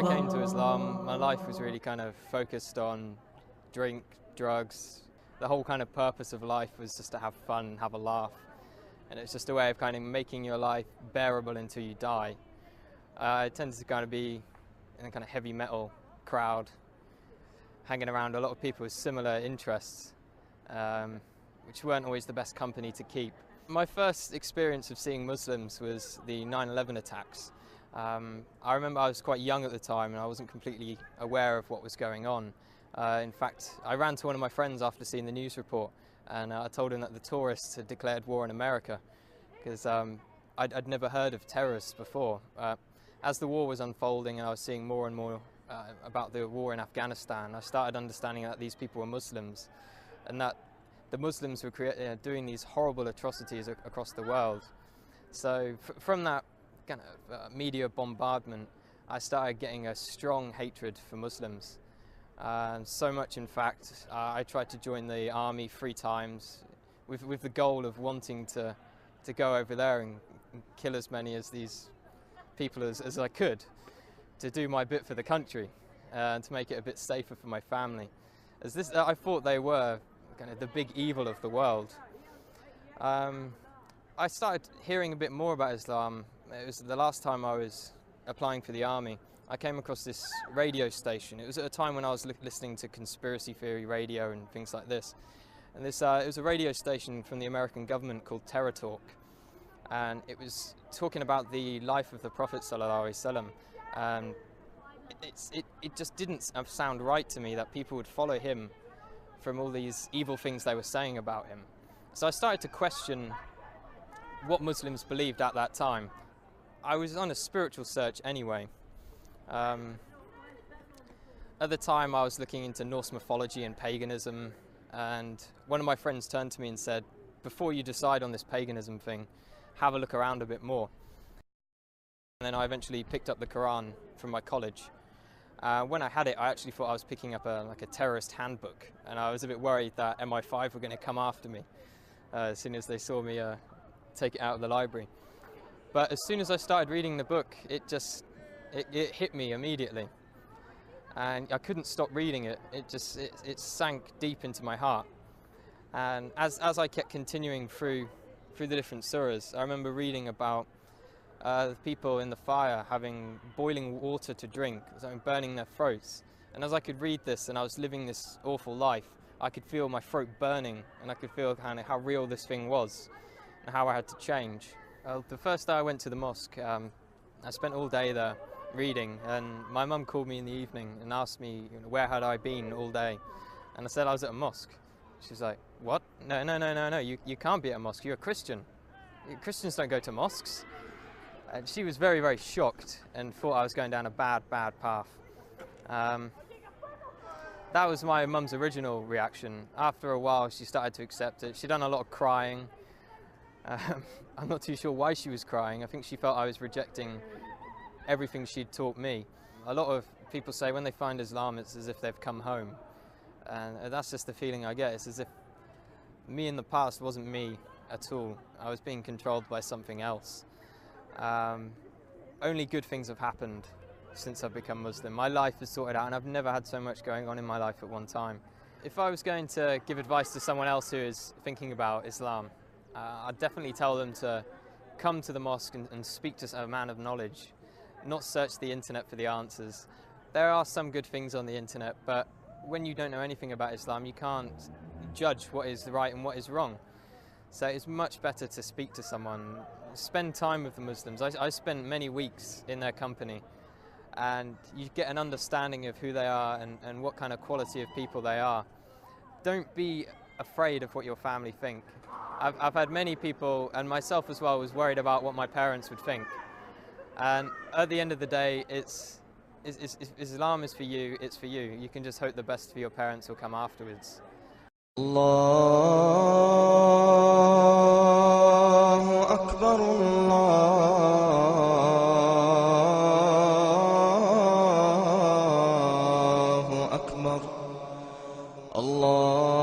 I came to Islam, my life was really kind of focused on drink, drugs. The whole kind of purpose of life was just to have fun and have a laugh. And it's just a way of kind of making your life bearable until you die. I tended to kind of be in a kind of heavy metal crowd, hanging around a lot of people with similar interests, which weren't always the best company to keep. My first experience of seeing Muslims was the 9/11 attacks. I remember I was quite young at the time and I wasn't completely aware of what was going on. In fact, I ran to one of my friends after seeing the news report and I told him that the tourists had declared war on America because I'd never heard of terrorists before. As the war was unfolding and I was seeing more and more about the war in Afghanistan, I started understanding that these people were Muslims and that the Muslims were doing these horrible atrocities across the world. So from that kind of media bombardment, I started getting a strong hatred for Muslims. So much, in fact, I tried to join the army 3 times with the goal of wanting to go over there and kill as many of these people as I could, to do my bit for the country and to make it a bit safer for my family. I thought they were kind of the big evil of the world. I started hearing a bit more about Islam. It was the last time I was applying for the army. I came across this radio station. It was at a time when I was listening to conspiracy theory radio and things like this. And it was a radio station from the American government called Terror Talk. And it was talking about the life of the Prophet ﷺ. And it just didn't sound right to me that people would follow him from all these evil things they were saying about him. So I started to question what Muslims believed at that time. I was on a spiritual search anyway. At the time I was looking into Norse mythology and paganism, and one of my friends turned to me and said, before you decide on this paganism thing, have a look around a bit more. And then I eventually picked up the Quran from my college. When I had it, I actually thought I was picking up a terrorist handbook, and I was a bit worried that MI5 were going to come after me as soon as they saw me take it out of the library. But as soon as I started reading the book, it hit me immediately, and I couldn't stop reading it. It sank deep into my heart. And as I kept continuing through the different surahs, I remember reading about the people in the fire having boiling water to drink, burning their throats. And as I could read this and I was living this awful life, I could feel my throat burning, and I could feel kind of how real this thing was and how I had to change. The first day I went to the mosque, I spent all day there reading, and my mum called me in the evening and asked me, where had I been all day, and I said I was at a mosque. She's like, what? No, you can't be at a mosque, you're a Christian. Christians don't go to mosques. And she was very, very shocked and thought I was going down a bad path. That was my mum's original reaction. After a while she started to accept it. She'd done a lot of crying. I'm not too sure why she was crying. I think she felt I was rejecting everything she'd taught me. A lot of people say when they find Islam, it's as if they've come home. And that's just the feeling I get. It's as if me in the past wasn't me at all. I was being controlled by something else. Only good things have happened since I've become Muslim. My life is sorted out, and I've never had so much going on in my life at one time. If I was going to give advice to someone else who is thinking about Islam, I'd definitely tell them to come to the mosque and speak to a man of knowledge, not search the internet for the answers. There are some good things on the internet, but when you don't know anything about Islam, you can't judge what is right and what is wrong. So it's much better to speak to someone, spend time with the Muslims. I spent many weeks in their company, and you get an understanding of who they are and what kind of quality of people they are. Don't be afraid of what your family think. I've had many people, and myself as well, was worried about what my parents would think. And at the end of the day, Islam is for you, it's for you. You can just hope the best for your parents will come afterwards. Allahu Akbar, Allahu Akbar, Allah.